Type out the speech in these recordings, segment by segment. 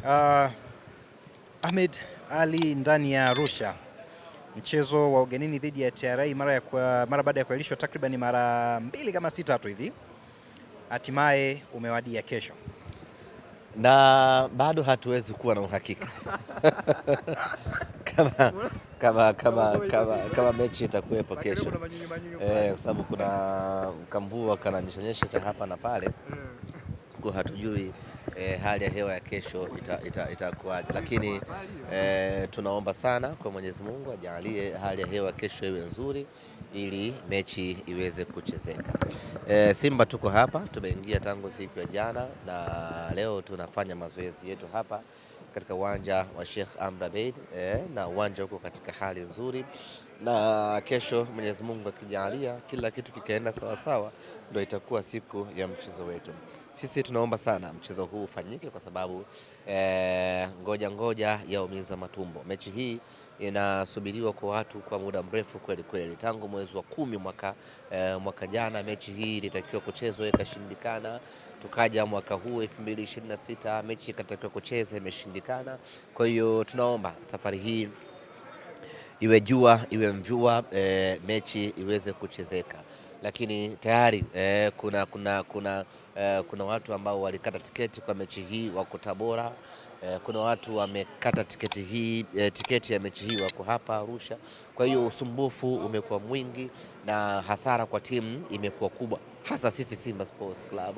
Uh, Ahmed Ali ndani ya Arusha, mchezo wa ugenini dhidi ya TRA mara baada ya kuahirishwa takriban mara 2 kama 6 tatu hivi, hatimaye umewadia kesho, na bado hatuwezi kuwa na uhakika kama mechi itakuwepo kesho, kwa sababu kuna kamvua kananyeshanyesha cha hapa na pale, kwa hatujui hali ya hewa ya kesho itakuwaje, lakini tunaomba sana kwa Mwenyezi Mungu ajalie hali ya hewa kesho iwe nzuri ili mechi iweze kuchezeka. Simba tuko hapa, tumeingia tangu siku ya jana na leo tunafanya mazoezi yetu hapa katika uwanja wa Sheikh Amri Abeid, na uwanja uko katika hali nzuri, na kesho Mwenyezi Mungu akijalia kila kitu kikaenda sawa sawa, ndio itakuwa siku ya mchezo wetu. Sisi tunaomba sana mchezo huu ufanyike kwa sababu ngoja yaumiza matumbo. Mechi hii inasubiriwa kwa watu kwa muda mrefu kweli kweli, tangu mwezi wa 10 mwaka jana mechi hii ilitakiwa kuchezwa ikashindikana, tukaja mwaka huu 2026 mechi ikatakiwa kucheza imeshindikana. Kwa hiyo tunaomba safari hii iwe jua iwe mvua, mechi iweze kuchezeka, lakini tayari kuna watu ambao walikata tiketi kwa mechi hii wako Tabora. Kuna watu wamekata tiketi ya mechi hii wako hapa Arusha. Kwa hiyo usumbufu umekuwa mwingi na hasara kwa timu imekuwa kubwa, hasa sisi Simba Sports Club.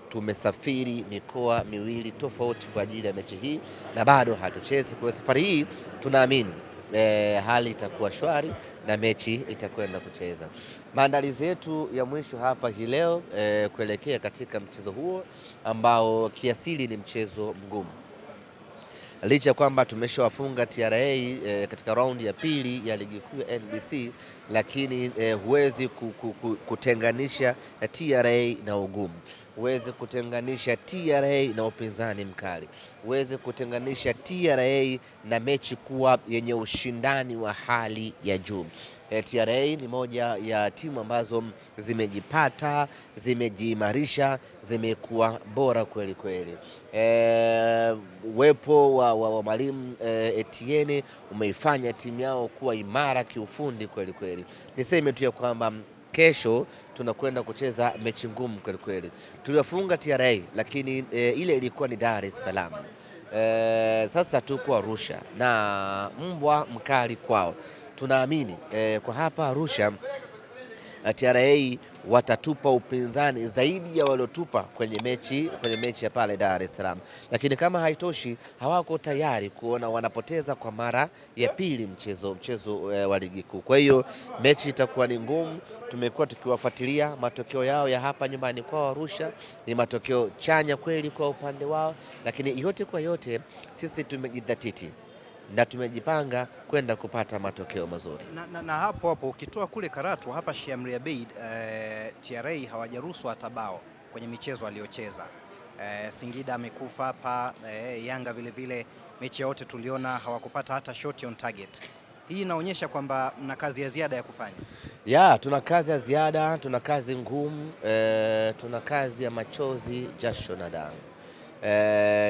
Tumesafiri mikoa miwili tofauti kwa ajili ya mechi hii na bado hatuchezi. Kwa safari hii tunaamini hali itakuwa shwari na mechi itakwenda kucheza. Maandalizi yetu ya mwisho hapa hii leo kuelekea katika mchezo huo ambao kiasili ni mchezo mgumu, licha ya kwamba tumeshawafunga TRA katika raundi ya pili ya ligi kuu ya NBC, lakini huwezi kutenganisha TRA na ugumu, huwezi kutenganisha TRA na upinzani mkali, huwezi kutenganisha TRA na mechi kuwa yenye ushindani wa hali ya juu. TRA ni moja ya timu ambazo zimejipata, zimejiimarisha, zimekuwa bora kweli kweli. Uwepo wa mwalimu Etienne umeifanya timu yao kuwa imara kiufundi kweli kweli. Niseme tu ya kwamba kesho tunakwenda kucheza mechi ngumu kweli kweli. Tuliwafunga TRA lakini ile ilikuwa ni Dar es Salaam. Sasa tuko Arusha na mbwa mkali kwao. Tunaamini kwa hapa Arusha TRA watatupa upinzani zaidi ya waliotupa kwenye mechi ya pale Dar es Salaam, lakini kama haitoshi hawako tayari kuona wanapoteza kwa mara ya pili mchezo wa ligi kuu. Kwa hiyo mechi itakuwa ni ngumu. Tumekuwa tukiwafuatilia matokeo yao ya hapa nyumbani kwao Arusha, ni matokeo chanya kweli kwa upande wao, lakini yote kwa yote sisi tumejidhatiti na tumejipanga kwenda kupata matokeo mazuri. Na hapo ukitoa kule Karatu, hapa Sheikh Amri Abeid, TRA hawajaruhusu hata bao kwenye michezo aliyocheza. Singida amekufa hapa, Yanga vile mechi yote tuliona hawakupata hata shot on target. Hii inaonyesha kwamba mna kazi ya ziada ya kufanya. Tuna kazi ya ziada, tuna kazi ngumu, tuna kazi ya machozi, jasho na damu.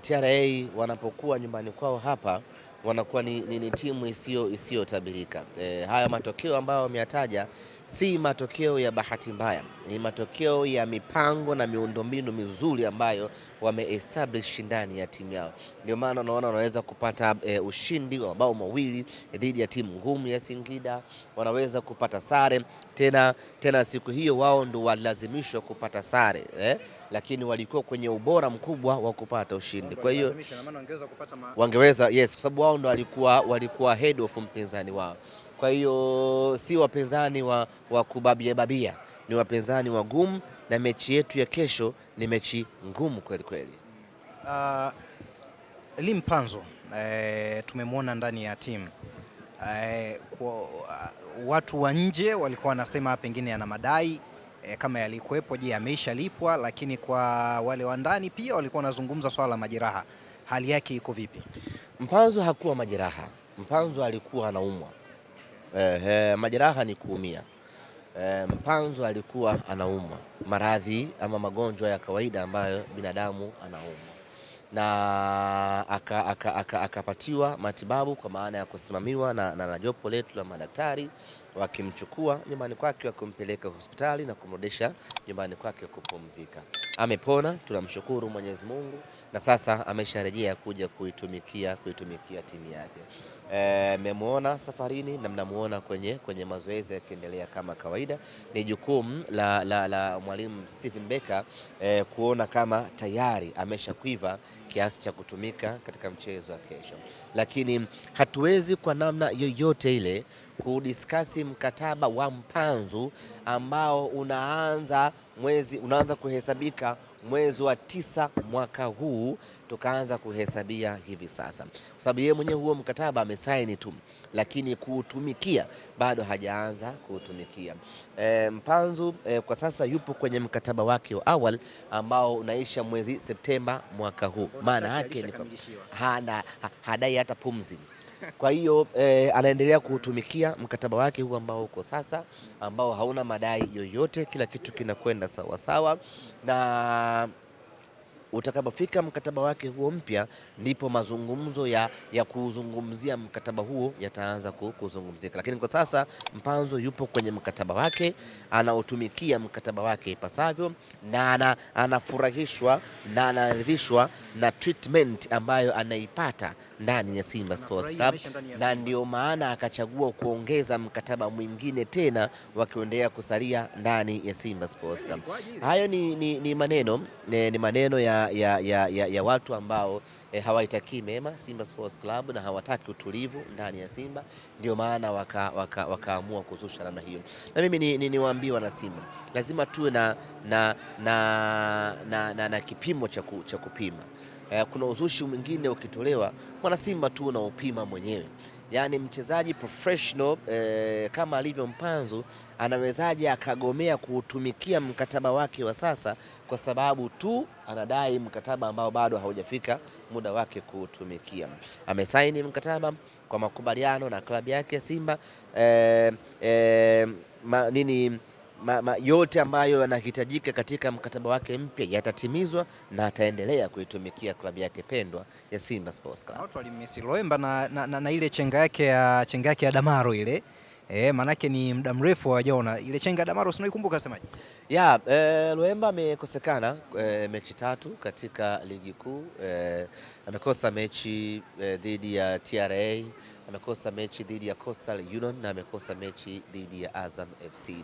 TRA wanapokuwa nyumbani kwao hapa wanakuwa ni timu isiyotabirika. Haya matokeo ambayo wameyataja si matokeo ya bahati mbaya, ni matokeo ya mipango na miundombinu mizuri ambayo wameestablish ndani ya timu yao. Ndio maana unaona wanaweza kupata ushindi wa mabao mawili dhidi ya timu ngumu ya Singida, wanaweza kupata sare tena siku hiyo wao ndio walazimishwa kupata sare, lakini walikuwa kwenye ubora mkubwa wa kupata ushindi. Kwa hiyo wangeweza, yes, kwa sababu wao ndio walikuwa head of mpinzani wao. Kwa hiyo si wapinzani wa babia, ni wapinzani wagumu, na mechi yetu ya kesho ni mechi ngumu kweli kweli. Limpanzo tumemwona ndani ya timu, watu wa nje walikuwa wanasema pengine ana madai kama yalikuwepo, je, ameisha lipwa? Lakini kwa wale wa ndani pia walikuwa wanazungumza swala la majeraha. Hali yake iko vipi? Mpanzo hakuwa majeraha, Mpanzo alikuwa anaumwa. Majeraha ni kuumia. Mpanzo alikuwa anaumwa maradhi ama magonjwa ya kawaida ambayo binadamu anaumwa. na akapatiwa matibabu kwa maana ya kusimamiwa na jopo letu la madaktari, wakimchukua nyumbani kwake wakimpeleka hospitali na kumrudisha nyumbani kwake kupumzika. Amepona, tunamshukuru Mwenyezi Mungu, na sasa amesharejea kuja kuitumikia timu yake. Mmemwona safarini na mnamuona kwenye mazoezi yakiendelea kama kawaida. Ni jukumu la mwalimu Steven Becker kuona kama tayari ameshakwiva kiasi cha kutumika katika mchezo wa kesho, lakini hatuwezi kwa namna yoyote ile kudiskasi mkataba wa Mpanzu ambao unaanza kuhesabika mwezi wa 9 mwaka huu, tukaanza kuhesabia hivi sasa, kwa sababu yeye mwenyewe huo mkataba amesaini tu, lakini kuutumikia bado hajaanza kuutumikia. Mpanzu kwa sasa yupo kwenye mkataba wake wa awali ambao unaisha mwezi Septemba mwaka huu. Maana yake ni hadai hata pumzi. Kwa hiyo anaendelea kuutumikia mkataba wake huu ambao uko sasa, ambao hauna madai yoyote, kila kitu kinakwenda sawa sawa, na utakapofika mkataba wake huo mpya ndipo mazungumzo ya kuuzungumzia mkataba huo yataanza kuzungumzika. Lakini kwa sasa Mpanzu yupo kwenye mkataba wake, anautumikia mkataba wake ipasavyo, na anafurahishwa na anaridhishwa na treatment ambayo anaipata ndani ya Simba Sports Club, na ndio maana akachagua kuongeza mkataba mwingine tena wakiendelea kusalia ndani ya Simba Sports Club. Hayo ni maneno ya watu ambao hawaitakii mema Simba Sports Club na hawataki utulivu ndani ya Simba, ndio maana wakaamua kuzusha namna hiyo. Na mimi niwaambie wana Simba, lazima tuwe na kipimo cha kupima. Kuna uzushi mwingine ukitolewa, mwana Simba tu na upima mwenyewe. Yaani mchezaji professional kama alivyo Mpanzu anawezaje akagomea kuutumikia mkataba wake wa sasa kwa sababu tu anadai mkataba ambao bado haujafika muda wake kuutumikia? Amesaini mkataba kwa makubaliano na klabu yake ya Simba, yote ambayo yanahitajika katika mkataba wake mpya yatatimizwa na ataendelea kuitumikia klabu yake pendwa ya Simba Sports Club. Watu walimisi Loemba na ile chenga yake ya Damaro ile. Manake ni muda mrefu hawajaona ile chenga ya Damaro, unaikumbuka semaje? Loemba amekosekana mechi 3 katika ligi kuu. Amekosa mechi dhidi ya TRA, amekosa mechi dhidi ya Coastal Union na amekosa mechi dhidi ya Azam FC.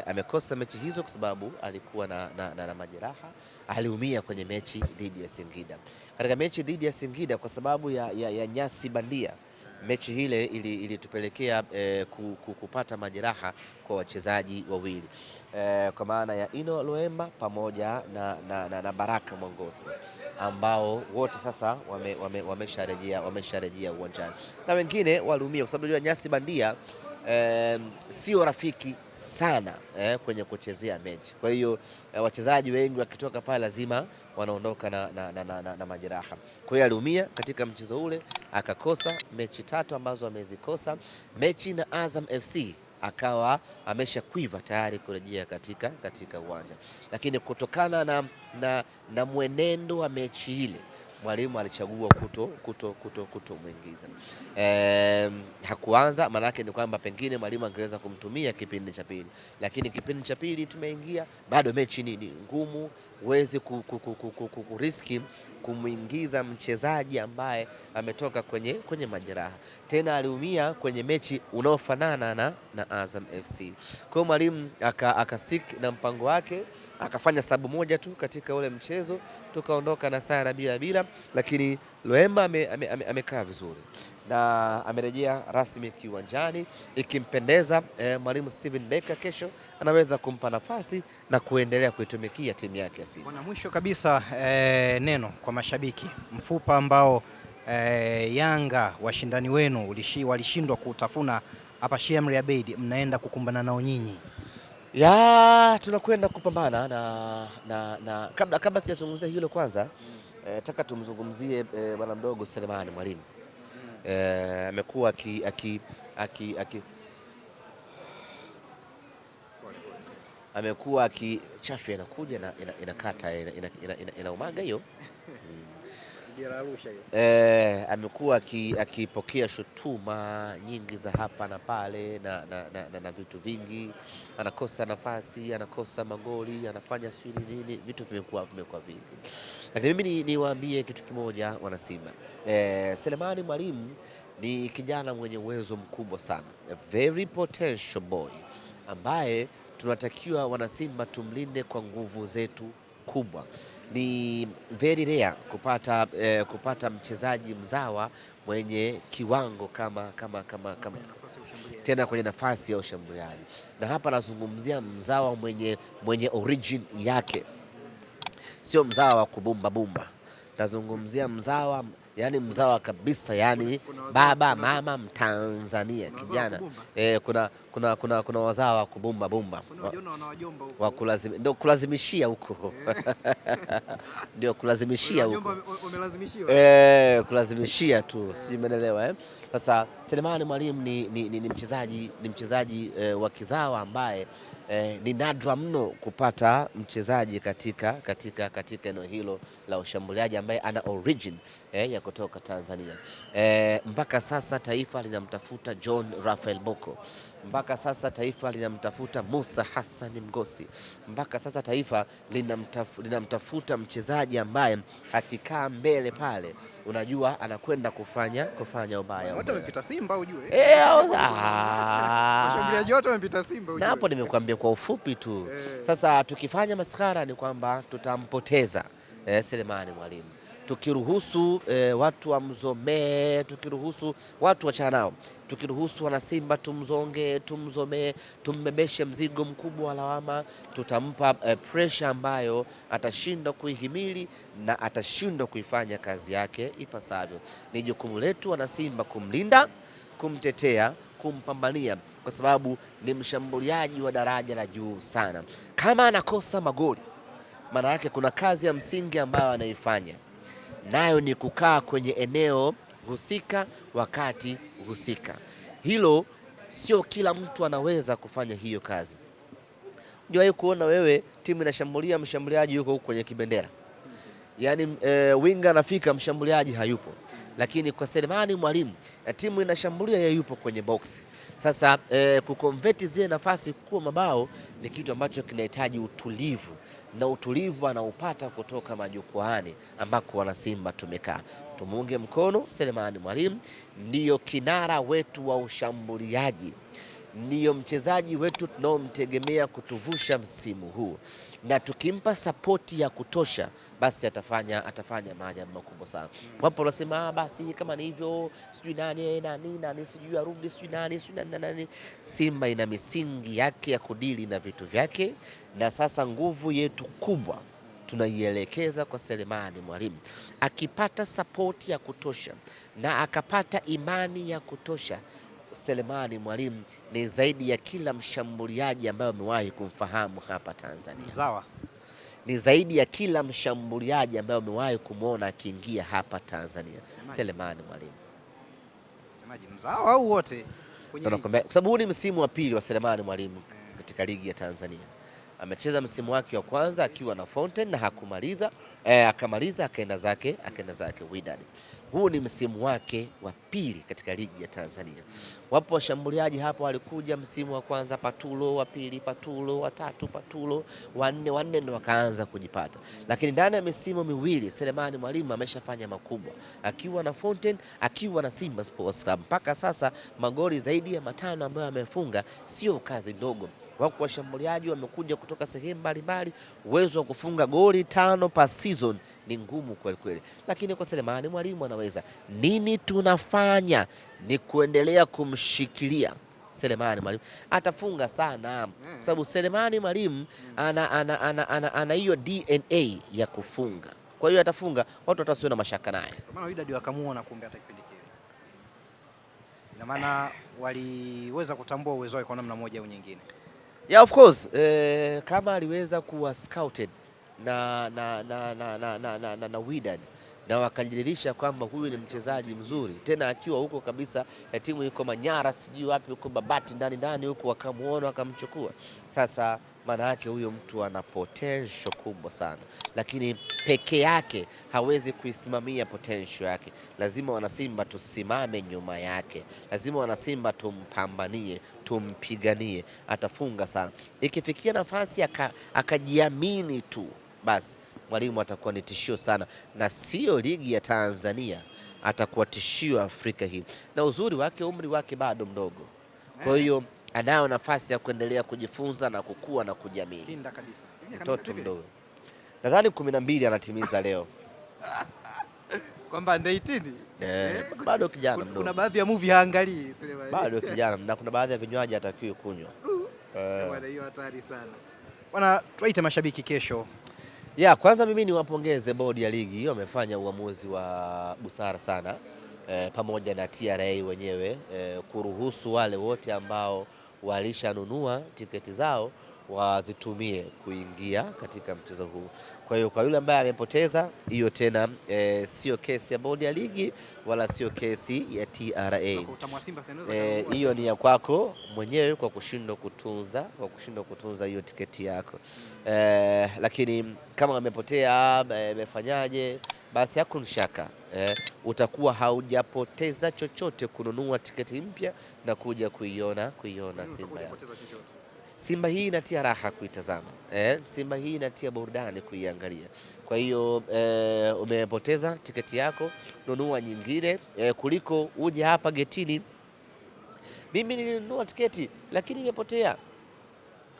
Amekosa mechi hizo kwa sababu alikuwa na majeraha. Aliumia kwenye mechi dhidi ya Singida. Katika mechi dhidi ya Singida, kwa sababu ya nyasi bandia, mechi ile ilitupelekea kupata majeraha kwa wachezaji wawili, kwa maana ya Ino Loemba pamoja na Baraka Mwangosi, ambao wote sasa wamesharejea uwanjani, na wengine waliumia kwa sababu ya nyasi bandia sio rafiki sana kwenye kuchezea mechi. Kwa hiyo wachezaji wengi wakitoka pale lazima wanaondoka na majeraha. Kwa hiyo aliumia katika mchezo ule, akakosa mechi 3 ambazo amezikosa. Mechi na Azam FC akawa ameshakwiva tayari kurejea katika uwanja, lakini kutokana na mwenendo wa mechi ile mwalimu alichagua kutomwingiza. Hakuanza, maanake ni kwamba pengine mwalimu angeweza kumtumia kipindi cha pili, lakini kipindi cha pili tumeingia, bado mechi ni ngumu, huwezi kuriski kumwingiza mchezaji ambaye ametoka kwenye majeraha, tena aliumia kwenye mechi unaofanana na Azam FC. Kwa hiyo mwalimu akastick na mpango wake, akafanya sabu moja tu katika ule mchezo, tukaondoka na sare bila, lakini Loemba amekaa vizuri na amerejea rasmi kiwanjani. Ikimpendeza mwalimu Steven Becker, kesho anaweza kumpa nafasi na kuendelea kuitumikia timu yake ya Simba. Bwana, mwisho kabisa neno kwa mashabiki, mfupa ambao Yanga washindani wenu walishindwa kutafuna hapa Sheikh Abeid, mnaenda kukumbana nao nyinyi. Tunakwenda kupambana na kabla sijazungumzia hilo, kwanza nataka tumzungumzie bwana mdogo Selemani Mwalimu. Amekuwa amekuwa akichafya inakuja na inakata inaumaga hiyo. Amekuwa akipokea shutuma nyingi za hapa na pale na vitu vingi, anakosa nafasi, anakosa magoli, anafanya siri nini, vitu vimekuwa vingi. Lakini mimi niwaambie kitu kimoja, wana Simba, Selemani Mwalimu ni kijana mwenye uwezo mkubwa sana, a very potential boy ambaye tunatakiwa wana Simba tumlinde kwa nguvu zetu kubwa. Ni very rare kupata mchezaji mzawa mwenye kiwango kama tena kwenye nafasi ya ushambuliaji, na hapa nazungumzia mzawa mwenye origin yake, sio mzawa wa kubumba bumba. Nazungumzia mzawa, yani mzawa kabisa, yani baba mama Mtanzania kijana. Kuna wazawa wa kubumba bumba, wa kulazimishia huko ndio kulazimishia huko, kulazimishia tu, si umeelewa? Sasa Selemani Mwalimu ni mchezaji wa kizawa ambaye ni nadra mno kupata mchezaji katika eneo hilo la ushambuliaji ambaye ana origin ya kutoka Tanzania. Mpaka sasa taifa linamtafuta John Raphael Bocco. Mpaka sasa taifa linamtafuta Musa Hassan Mgosi. Mpaka sasa taifa linamtafuta mchezaji ambaye akikaa mbele pale unajua anakwenda kufanya ubaya. Wote wamepita Simba ujue. Washambuliaji wote wamepita Simba ujue. Na hapo nimekuambia kwa ufupi tu. Sasa tukifanya maskhara ni kwamba tutampoteza Selemani Mwalimu. Tukiruhusu watu wamzomee, tukiruhusu watu wachana nao, tukiruhusu wana Simba tumzomee, tumbebeshe mzigo mkubwa wa lawama, tutampa pressure ambayo atashindwa kuihimili na atashindwa kuifanya kazi yake ipasavyo. Ni jukumu letu wana Simba kumlinda, kumtetea, kumpambania, kwa sababu ni mshambuliaji wa daraja la juu sana. Kama anakosa magoli, maana yake kuna kazi ya msingi ambayo anaifanya, nayo ni kukaa kwenye eneo husika wakati husika. Hilo sio kila mtu anaweza kufanya hiyo kazi. Unajua kuona wewe timu inashambulia, mshambuliaji yuko huko kwenye kibendera, yaani winga anafika, mshambuliaji hayupo. Lakini kwa Selemani Mwalimu timu inashambulia, yeye yupo kwenye box. Sasa kukonvert zile nafasi kuwa mabao ni kitu ambacho kinahitaji utulivu, na utulivu anaupata kutoka majukwaani ambako wana Simba tumekaa. Tumuunge mkono Selemani Mwalimu, ndiyo kinara wetu wa ushambuliaji, ndiyo mchezaji wetu tunaomtegemea kutuvusha msimu huu, na tukimpa sapoti ya kutosha basi atafanya maajabu makubwa sana. Wapo wanasema basi kama ni hivyo sijui nani sijui arudi sijui nani. Simba ina misingi yake ya kudili na vitu vyake, na sasa nguvu yetu kubwa tunaielekeza kwa Selemani Mwalimu. Akipata sapoti ya kutosha na akapata imani ya kutosha, Selemani Mwalimu ni zaidi ya kila mshambuliaji ambaye amewahi kumfahamu hapa Tanzania. Mzawa. Ni zaidi ya kila mshambuliaji ambaye amewahi kumwona akiingia hapa Tanzania. Selemani Mwalimu. Semaji mzawa au wote? Kwa sababu huu ni msimu wa pili wa Selemani Mwalimu katika ligi ya Tanzania. Amecheza msimu wake wa kwanza akiwa na Fountain na hakumaliza, akamaliza akaenda zake Wydad. Huu ni msimu wake wa pili katika ligi ya Tanzania. Wapo washambuliaji hapo walikuja msimu wa kwanza Patulo, wa pili Patulo, wa tatu Patulo, wa nne ndio wakaanza kujipata. Lakini ndani ya misimu miwili Selemani Mwalimu ameshafanya makubwa akiwa na Fountain, akiwa na Simba Sports Club. Mpaka sasa magoli zaidi ya 5 ambayo amefunga sio kazi ndogo. Wako washambuliaji wamekuja kutoka sehemu mbalimbali, uwezo wa kufunga goli 5 per season ni ngumu kweli kweli, lakini kwa Selemani Mwalimu anaweza. Nini tunafanya ni kuendelea kumshikilia Selemani Mwalimu. Atafunga sana kwa sababu Selemani Mwalimu ana hiyo DNA ya kufunga, kwa hiyo atafunga, watu watasiona mashaka naye. Kwa maana Wydad wakamuona kumbe hata kipindi kile, ina maana waliweza kutambua uwezo wake kwa namna moja au nyingine. Yeah, of course, kama aliweza kuwa scouted na Wydad, na wakajiridhisha kwamba huyu ni mchezaji mzuri, tena akiwa huko kabisa timu yuko Manyara sijui wapi huko Babati ndani huko, wakamuona wakamchukua. Sasa maana yake huyo mtu ana potential kubwa sana, lakini peke yake hawezi kuisimamia potential yake. Lazima wanasimba tusimame nyuma yake, lazima wanasimba tumpambanie, tumpiganie, atafunga sana. Ikifikia nafasi akajiamini tu, basi Mwalimu atakuwa ni tishio sana, na sio ligi ya Tanzania, atakuwa tishio Afrika hii, na uzuri wake umri wake bado mdogo, kwa hiyo anayo nafasi ya kuendelea kujifunza na kukua na kujiamini. Mtoto mdogo, nadhani 12 anatimiza leo kwamba under 18 bado kijana mdogo. Kuna baadhi ya movie haangalii bado kijana, na kuna baadhi ya vinywaji hatakiwi kunywa. Hiyo hatari sana bwana. Tuwaite mashabiki kesho. Kwanza mimi niwapongeze bodi ya ligi, wamefanya uamuzi wa busara sana pamoja na TRA wenyewe kuruhusu wale wote ambao walishanunua tiketi zao wazitumie kuingia katika mchezo huu. Kwa hiyo kwa yule ambaye amepoteza, hiyo tena sio kesi ya bodi ya ligi wala sio kesi ya TRA. Hiyo ni ya kwako mwenyewe kwa kushindwa kutunza hiyo tiketi yako. Lakini kama amepotea amefanyaje, basi hakuna shaka utakuwa haujapoteza chochote kununua tiketi mpya na kuja kuiona Simba yako. Simba hii inatia raha kuitazama, Simba hii inatia burudani kuiangalia. Kwa hiyo umepoteza tiketi yako, nunua nyingine kuliko uje hapa getini. Mimi nilinunua tiketi lakini imepotea.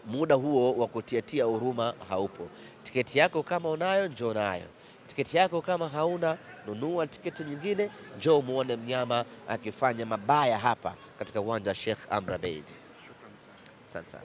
Muda huo wa kutiatia huruma haupo. Tiketi yako kama unayo, njoo nayo. Tiketi yako kama hauna, nunua tiketi nyingine, njoo muone mnyama akifanya mabaya hapa katika uwanja wa Sheikh Amri Abeid. Asante sana.